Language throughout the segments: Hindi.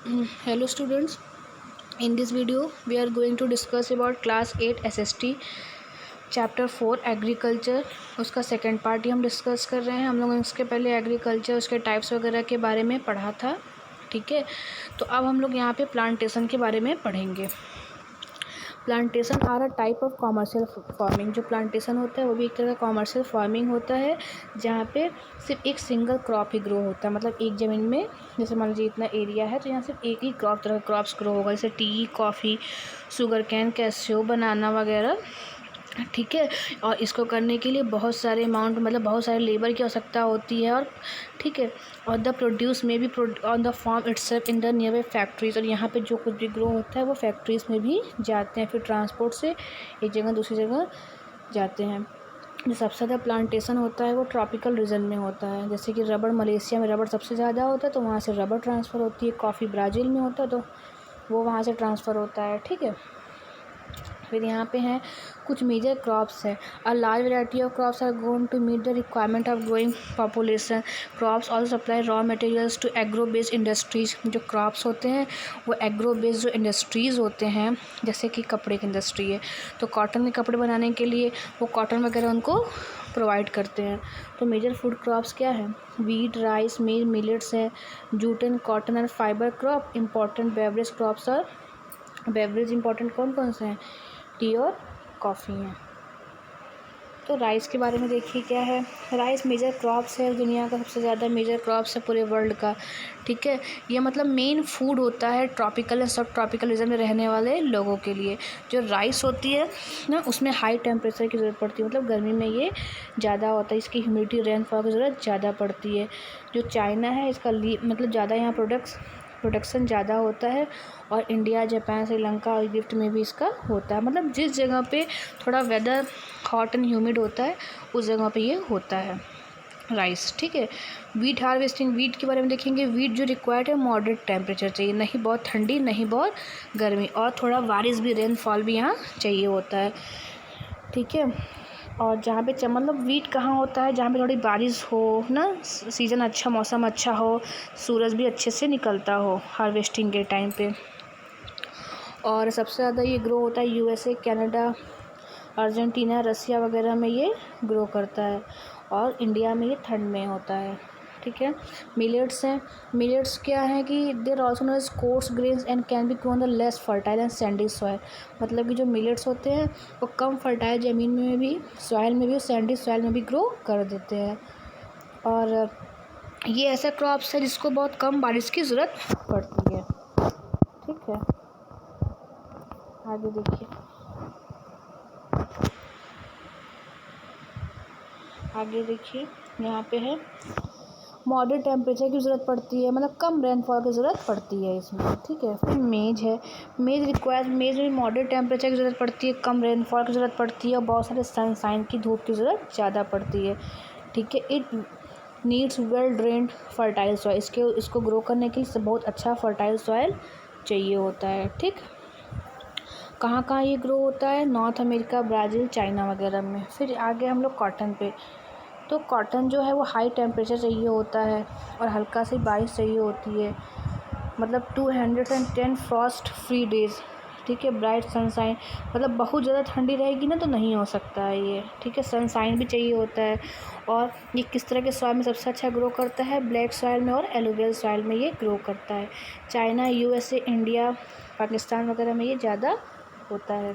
Hello students, in this video we are going to discuss about class 8 SST chapter 4 agriculture. उसका सेकंड पार्ट ही हम डिस्कस कर रहे हैं। हम लोग इसके पहले एग्रीकल्चर उसके टाइप्स वगैरह के बारे में पढ़ा था, ठीक है। तो अब हम लोग यहाँ पे प्लांटेशन के बारे में पढ़ेंगे। Plantation are a type of commercial farming. जो प्लांटेशन होता है वो भी एक तरह का कॉमर्शियल फार्मिंग होता है, जहाँ पे सिर्फ एक सिंगल क्रॉप ही ग्रो होता है। मतलब एक ज़मीन में जैसे मान लीजिए इतना एरिया है, तो यहाँ सिर्फ एक ही तरह का क्रॉप्स ग्रो होगा, जैसे tea, coffee, sugar cane, cashew, banana वगैरह, ठीक है। और इसको करने के लिए बहुत सारे अमाउंट मतलब बहुत सारे लेबर की आवश्यकता होती है, और ठीक है। और द प्रोड्यूस में भी on the farm itself in the near factories. और यहाँ पे जो कुछ भी ग्रो होता है वो फैक्ट्रीज में भी जाते हैं, फिर ट्रांसपोर्ट से एक जगह दूसरी जगह जाते हैं। जो सबसे ज़्यादा प्लांटेशन होता है वो ट्रॉपिकल रीजन में होता है, जैसे कि रबड़, मलेशिया में रबड़ सबसे ज़्यादा होता है तो वहाँ से रबड़ ट्रांसफ़र होती है। कॉफ़ी ब्राज़ील में होता है तो वो वहाँ से ट्रांसफ़र होता है, ठीक है। फिर यहाँ पे हैं कुछ मेजर क्रॉप्स है। A large variety of crops are going to meet the requirement of growing population. Crops also supply raw materials to agro based industries. जो क्रॉप्स होते हैं वो एग्रो बेस्ड जो इंडस्ट्रीज़ होते हैं, जैसे कि कपड़े की इंडस्ट्री है तो कॉटन के कपड़े बनाने के लिए वो कॉटन वगैरह उनको प्रोवाइड करते हैं। तो मेजर फूड क्रॉप्स क्या है? वीट, राइस, मेल, मिलेट्स है, jute and cotton and fibre crop. Important beverage crops और बेवरेज इंपॉर्टेंट कौन कौन से हैं? टी और कॉफ़ी हैं। तो राइस के बारे में देखिए क्या है। राइस मेजर क्रॉप्स है, दुनिया का सबसे ज़्यादा मेजर क्रॉप्स है पूरे वर्ल्ड का, ठीक है। ये मतलब मेन फूड होता है ट्रॉपिकल एंड सब ट्रॉपिकल रीजन में रहने वाले लोगों के लिए। जो राइस होती है ना, उसमें हाई टेम्परेचर की ज़रूरत पड़ती है, मतलब गर्मी में ये ज़्यादा होता है, इसकी ह्यूमिडिटी, रेनफॉल की ज़रूरत ज़्यादा पड़ती है। जो चाइना है इसका मतलब ज़्यादा यहाँ प्रोडक्शन ज़्यादा होता है, और इंडिया, जापान, श्रीलंका और इजिप्ट में भी इसका होता है। मतलब जिस जगह पे थोड़ा वेदर हॉट एंड ह्यूमिड होता है उस जगह पे ये होता है राइस, ठीक है। वीट हार्वेस्टिंग, वीट के बारे में देखेंगे। वीट जो रिक्वायर्ड है मॉडरेट टेम्परेचर चाहिए, नहीं बहुत ठंडी नहीं बहुत गर्मी, और थोड़ा बारिश भी, रेनफॉल भी यहाँ चाहिए होता है, ठीक है। और जहाँ पे मतलब वीट कहाँ होता है? जहाँ पे थोड़ी बारिश हो ना, सीज़न अच्छा, मौसम अच्छा हो, सूरज भी अच्छे से निकलता हो हार्वेस्टिंग के टाइम पे। और सबसे ज़्यादा ये ग्रो होता है यूएसए, कनाडा, अर्जेंटीना, रसिया वगैरह में ये ग्रो करता है, और इंडिया में ये ठंड में होता है, ठीक है। मिलेट्स हैं। मिलेट्स क्या है कि there also known as coarse grains and can be grown the less fertile and sandy soil. मतलब कि जो मिलेट्स होते हैं वो कम फर्टाइल ज़मीन में भी, सॉइल में भी, सैंडी सॉइल में भी ग्रो कर देते हैं। और ये ऐसा क्रॉप्स है जिसको बहुत कम बारिश की ज़रूरत पड़ती है, ठीक है। आगे देखिए, यहाँ पे है मॉडरेट टेम्परेचर की ज़रूरत पड़ती है, मतलब कम रेनफॉल की ज़रूरत पड़ती है इसमें, ठीक है। फिर मेज है। मेज में मॉडरेट टेम्परेचर की ज़रूरत पड़ती है, कम रेनफॉल की ज़रूरत पड़ती है, और बहुत सारे सनसाइन की, धूप की ज़रूरत ज़्यादा पड़ती है, ठीक है। It needs well drained fertile soil. इसको ग्रो करने के लिए बहुत अच्छा फर्टाइल सॉइल चाहिए होता है, ठीक। कहाँ कहाँ ये ग्रो होता है? नॉर्थ अमेरिका, ब्राज़ील, चाइना वगैरह में। फिर आगे हम लोग कॉटन पे। तो कॉटन जो है वो हाई टेम्परेचर चाहिए होता है, और हल्का सी बारिश चाहिए होती है, मतलब 210 फ्रॉस्ट फ्री डेज़, ठीक है। ब्राइट सनसाइन, मतलब बहुत ज़्यादा ठंडी रहेगी ना तो नहीं हो सकता है ये, ठीक है। सनसाइन भी चाहिए होता है। और ये किस तरह के सॉइल में सबसे अच्छा ग्रो करता है? ब्लैक सॉइल में और एलुवियल सॉइल में ये ग्रो करता है। चाइना, यूएसए, इंडिया, पाकिस्तान वगैरह में ये ज़्यादा होता है।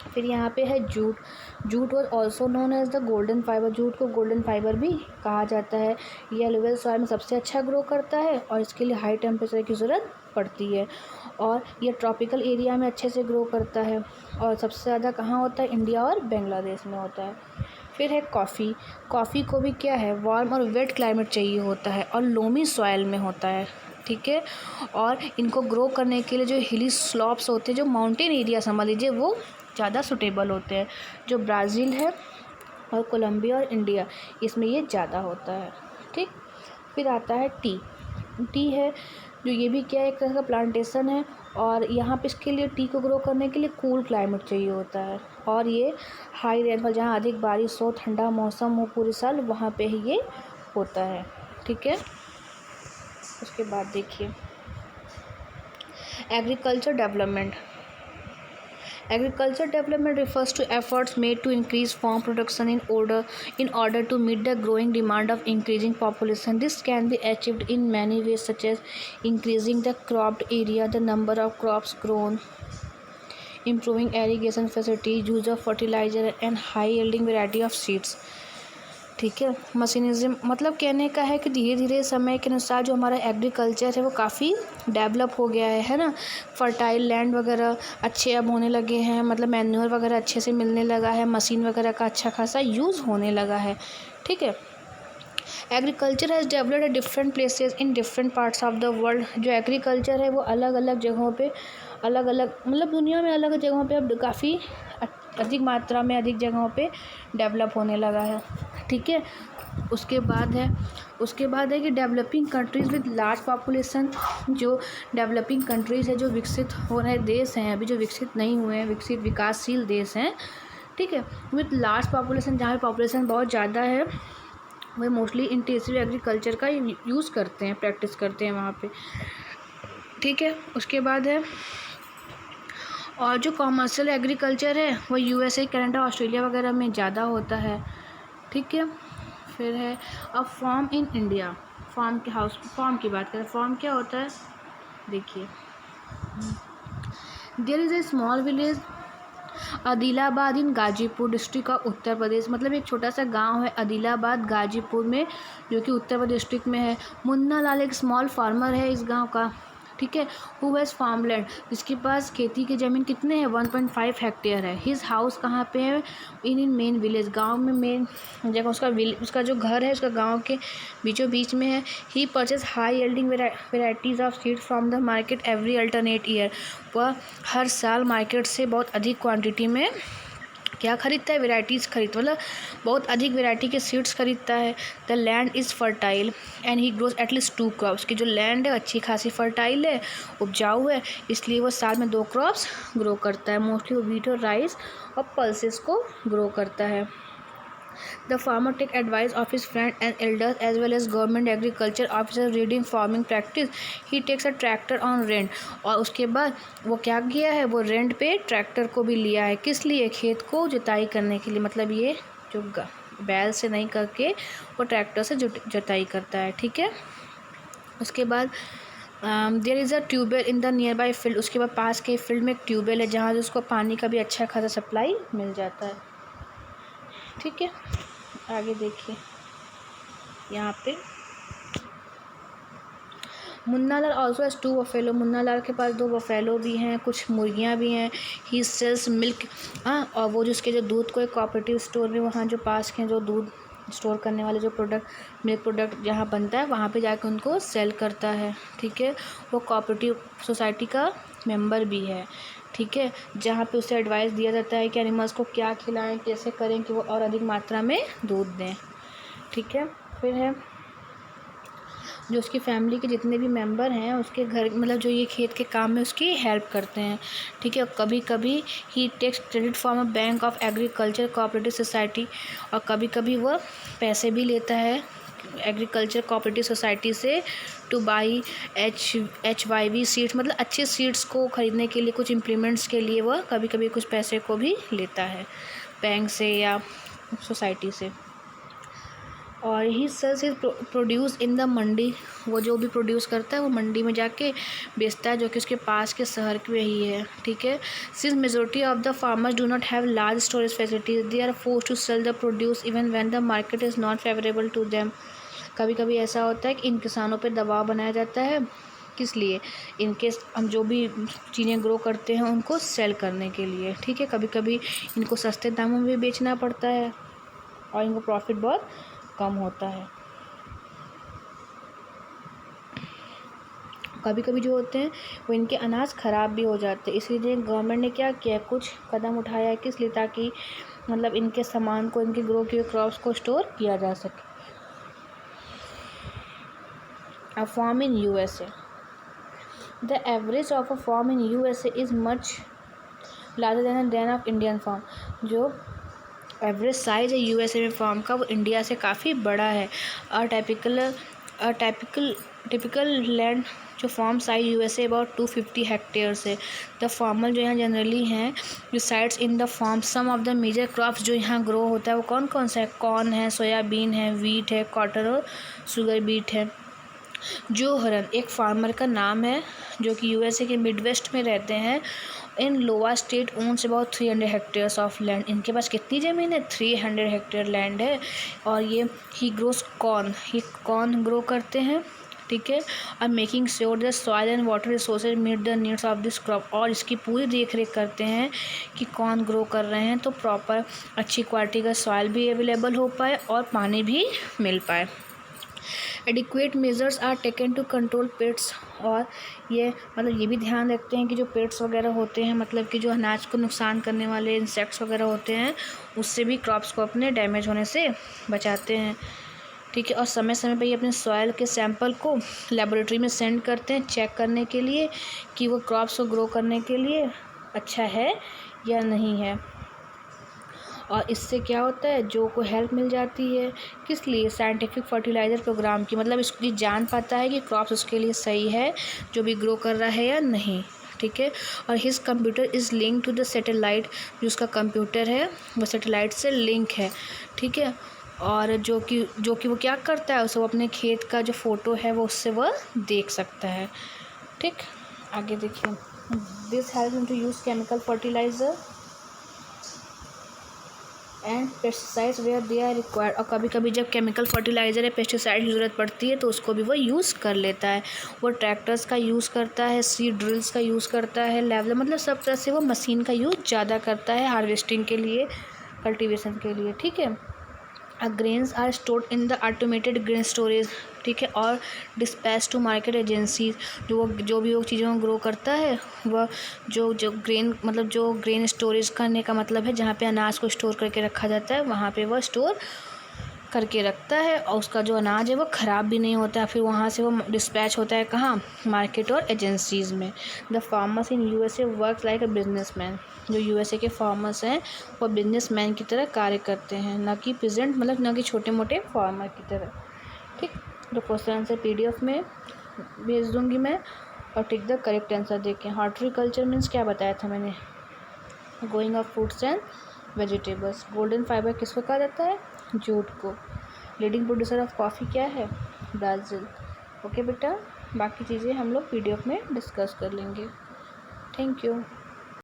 फिर यहाँ पे है jute. Jute was also known as the golden fibre. Jute को गोल्डन फाइबर भी कहा जाता है। ये एलुवियल सॉइल में सबसे अच्छा ग्रो करता है, और इसके लिए हाई टेम्परेचर की ज़रूरत पड़ती है, और ये ट्रॉपिकल एरिया में अच्छे से ग्रो करता है, और सबसे ज़्यादा कहाँ होता है? इंडिया और बांग्लादेश में होता है। फिर है कॉफ़ी। कॉफ़ी को भी क्या है? वार्म और वेट क्लाइमेट चाहिए होता है, और लोमी सॉइल में होता है, ठीक है। और इनको ग्रो करने के लिए जो हिली स्लॉप्स होते हैं, जो माउंटेन एरिया समझ लीजिए, वो ज़्यादा सूटेबल होते हैं। जो ब्राज़ील है और कोलंबिया और इंडिया, इसमें ये ज़्यादा होता है, ठीक। फिर आता है टी। टी है जो ये भी क्या है, एक तरह का प्लांटेशन है, और यहाँ पे इसके लिए, टी को ग्रो करने के लिए कूल क्लाइमेट चाहिए होता है, और ये हाई रेनफॉल, जहाँ अधिक बारिश हो, ठंडा मौसम हो पूरे साल, वहाँ पे ही ये होता है, ठीक है। उसके बाद देखिए agriculture development refers to efforts made to increase farm production in order to meet the growing demand of increasing population. This can be achieved in many ways, such as increasing the cropped area, the number of crops grown, improving irrigation facilities, use of fertilizer and high yielding variety of seeds. ठीक है, मशीनिज्म मतलब कहने का है कि धीरे धीरे समय के अनुसार जो हमारा एग्रीकल्चर है वो काफ़ी डेवलप हो गया है ना। फर्टाइल लैंड वगैरह अच्छे अब होने लगे हैं, मतलब मैन्योर वगैरह अच्छे से मिलने लगा है, मशीन वगैरह का अच्छा खासा यूज़ होने लगा है। ठीक है, agriculture has developed at different places in different parts of the world. जो एग्रीकल्चर है वो अलग अलग जगहों पे अलग अलग मतलब दुनिया में अलग जगहों पे अब काफ़ी अधिक मात्रा में अधिक जगहों पे डेवलप होने लगा है। ठीक है, उसके बाद है कि developing countries with large population, जो डेवलपिंग कंट्रीज़ है, जो विकसित हो रहे देश हैं, अभी जो विकसित नहीं हुए हैं, विकसित विकासशील देश हैं। ठीक है, विद लार्ज पॉपुलेशन, जहाँ पॉपुलेशन बहुत ज़्यादा है, वह मोस्टली इंटेंसिव एग्रीकल्चर का यूज़ करते हैं, प्रैक्टिस करते हैं वहाँ पे। ठीक है, उसके बाद है और जो कॉमर्शियल एग्रीकल्चर है वो यूएसए, कनाडा, ऑस्ट्रेलिया वगैरह में ज़्यादा होता है। ठीक है, फिर है अब फार्म इन इंडिया। फार्म की बात करें, फार्म क्या होता है देखिए। There is a small village Adilabad in Ghazipur district of Uttar Pradesh, मतलब एक छोटा सा गांव है आदिलाबाद गाजीपुर में, जो कि उत्तर प्रदेश डिस्ट्रिक्ट में है। मुन्ना लाल एक स्मॉल फार्मर है इस गांव का। ठीक है, हु हैज़ फार्मलैंड, जिसके पास खेती की ज़मीन कितने हैं 1.5 हेक्टेयर है। हिज हाउस कहाँ पे है, इन मेन विलेज, गांव में मेन जगह उसका जो घर है उसका गांव के बीचों बीच में है। He purchase high yielding varieties of seed from the market every alternate year, वह हर साल मार्केट से बहुत अधिक क्वान्टिटी में क्या खरीदता है, वेराइटीज़ मतलब बहुत अधिक वेराइटी के सीड्स खरीदता है। The land is fertile and he grows at least 2 crops, की जो लैंड है अच्छी खासी फर्टाइल है, उपजाऊ है, इसलिए वो साल में 2 क्रॉप्स ग्रो करता है। मोस्टली वो व्हीट और राइस और पल्सेस को ग्रो करता है। The farmer take advice of his friend and elders as well as government agriculture officer reading farming practice. He takes a tractor on rent. और उसके बाद वो क्या किया है, वो रेंट पे ट्रैक्टर को भी लिया है, किस लिए, खेत को जुताई करने के लिए, मतलब ये जो बैल से नहीं करके वो ट्रैक्टर से जुताई करता है। ठीक है, उसके बाद there is a tubewell in the nearby field, उसके बाद पास के फील्ड में एक ट्यूबवेल है जहाँ से उसको पानी का भी अच्छा खासा सप्लाई मिल जाता है। ठीक है, आगे देखिए यहाँ पे Munna Lal also has 2 buffalo, Munna Lal के पास 2 बफेलो भी हैं, कुछ मुर्गियाँ भी हैं। ही सेल्स मिल्क, और वो जिसके जो दूध को एक कोऑपरेटिव स्टोर में, वहाँ जो पास के जो दूध स्टोर करने वाले जो मिल्क प्रोडक्ट जहाँ बनता है वहाँ पे जाकर उनको सेल करता है। ठीक है, वो कोऑपरेटिव सोसाइटी का मेंबर भी है। ठीक है, जहाँ पे उसे एडवाइस दिया जाता है कि एनिमल्स को क्या खिलाएं, कैसे करें कि वो और अधिक मात्रा में दूध दें। ठीक है, फिर है जो उसकी फैमिली के जितने भी मेंबर हैं उसके घर, मतलब जो ये खेत के काम में उसकी हेल्प करते हैं। ठीक है, कभी कभी he takes credit from a bank of agriculture cooperative society, और कभी कभी वह पैसे भी लेता है एग्रीकल्चर कोऑपरेटिव सोसाइटी से टू बाई HYV सीड्स, मतलब अच्छे सीड्स को ख़रीदने के लिए, कुछ इम्प्लीमेंट्स के लिए वह कभी कभी कुछ पैसे को भी लेता है बैंक से या सोसाइटी से। और he sells is produce in the mandi, वो जो भी प्रोड्यूस करता है वो मंडी में जाके बेचता है, जो कि उसके पास के शहर में ही है। ठीक है, since majority of the farmers do not have large storage facilities, they are forced to sell the produce even when the market is not favourable to them. कभी कभी ऐसा होता है कि इन किसानों पर दबाव बनाया जाता है, किस लिए, इनके हम जो भी चीज़ें ग्रो करते हैं उनको सेल करने के लिए। ठीक है, कभी कभी इनको सस्ते दामों में भी बेचना पड़ता है और इनको प्रॉफिट बहुत कम होता है। कभी कभी जो होते हैं वो इनके अनाज ख़राब भी हो जाते हैं, इसलिए गवर्नमेंट ने क्या किया, कुछ कदम उठाया है, किस लिए, ताकि मतलब इनके सामान को, इनके ग्रो किए क्रॉप्स को स्टोर किया जा सके। A farm in USA. The average of a farm in USA is much larger than that of Indian farm. जो एवरेज साइज़ है यूएसए में फार्म का वो इंडिया से काफ़ी बड़ा है। अ टाइपिकल टिपिकल लैंड जो farm size USA about 250 hectares है। द फार्मर जो यहाँ जनरली हैं resides in the farm. Some of the major crops जो यहाँ ग्रो होता है वो कौन कौन सा है? कॉर्न है, सोयाबीन है, वीट है, कॉटन और शुगर बीट है। जो हरन एक फार्मर का नाम है जो कि यूएसए के मिडवेस्ट में रहते हैं। In Iowa state owns about 300 hectares of land. इनके पास कितनी ज़मीन है? 300 हेक्टेयर लैंड है। और ये ही ग्रोस कॉर्न, ये कॉर्न ग्रो करते हैं, ठीक है। और making sure the soil and water resources meet the needs of this crop. और इसकी पूरी देख रेख करते हैं कि कॉर्न ग्रो कर रहे हैं तो प्रॉपर अच्छी क्वालिटी का सॉइल भी अवेलेबल हो पाए और पानी भी मिल पाए। Adequate measures are taken to control pests. और ये मतलब ये भी ध्यान रखते हैं कि जो पेट्स वगैरह होते हैं, मतलब कि जो अनाज को नुकसान करने वाले इंसेक्ट्स वगैरह होते हैं, उससे भी क्रॉप्स को अपने डैमेज होने से बचाते हैं, ठीक है। और समय समय पर ये अपने सॉइल के सैंपल को लेबोरेटरी में सेंड करते हैं चेक करने के लिए कि वो क्रॉप्स को ग्रो करने के लिए अच्छा है या नहीं है। और इससे क्या होता है, जो को हेल्प मिल जाती है किस लिए? साइंटिफिक फर्टिलाइज़र प्रोग्राम की। मतलब इसकी जान पाता है कि क्रॉप्स उसके लिए सही है जो भी ग्रो कर रहा है या नहीं, ठीक है। और his computer is link to the satellite. जो उसका कंप्यूटर है वो सैटेलाइट से लिंक है, ठीक है। और जो कि वो क्या करता है, उसे वो अपने खेत का जो फ़ोटो है वो उससे वह देख सकता है, ठीक। आगे देखिए, this help to use chemical fertiliser and pesticides where they are required. और कभी कभी जब केमिकल फर्टिलाइज़र या पेस्टिसाइड की ज़रूरत पड़ती है तो उसको भी वो यूज़ कर लेता है। वो ट्रैक्टर्स का यूज़ करता है, सीड ड्रिल्स का यूज़ करता है, लेवलर, मतलब सब तरह से वो मशीन का यूज़ ज़्यादा करता है हार्वेस्टिंग के लिए, कल्टीवेशन के लिए, ठीक है। Grains are stored in the automated grain storage, ठीक है। और डिस्पैच टू मार्केट एजेंसीज। जो भी वो चीज़ों को ग्रो करता है वह जो ग्रेन, मतलब जो ग्रेन स्टोरेज करने का मतलब है जहाँ पे अनाज को स्टोर करके रखा जाता है, वहाँ पे वह स्टोर करके रखता है और उसका जो अनाज है वो ख़राब भी नहीं होता है। फिर वहाँ से वो डिस्पैच होता है कहाँ? मार्केट और एजेंसीज़ में। The farmers in USA work like a businessman. जो यूएसए के फार्मर्स हैं वो बिजनेसमैन की तरह कार्य करते हैं, ना कि पेजेंट, मतलब ना कि छोटे मोटे फार्मर की तरह, ठीक। तो क्वेश्चन आंसर PDF में भेज दूँगी मैं और टिक द करेक्ट आंसर देखें। हॉर्टिकल्चर मीन्स क्या बताया था मैंने? Growing of fruits and vegetables. Golden fibre किसको कहा जाता है? जूट को। लीडिंग प्रोड्यूसर ऑफ कॉफ़ी क्या है? ब्राज़ील। ओके बेटा, बाकी चीज़ें हम लोग PDF में डिस्कस कर लेंगे। Thank you.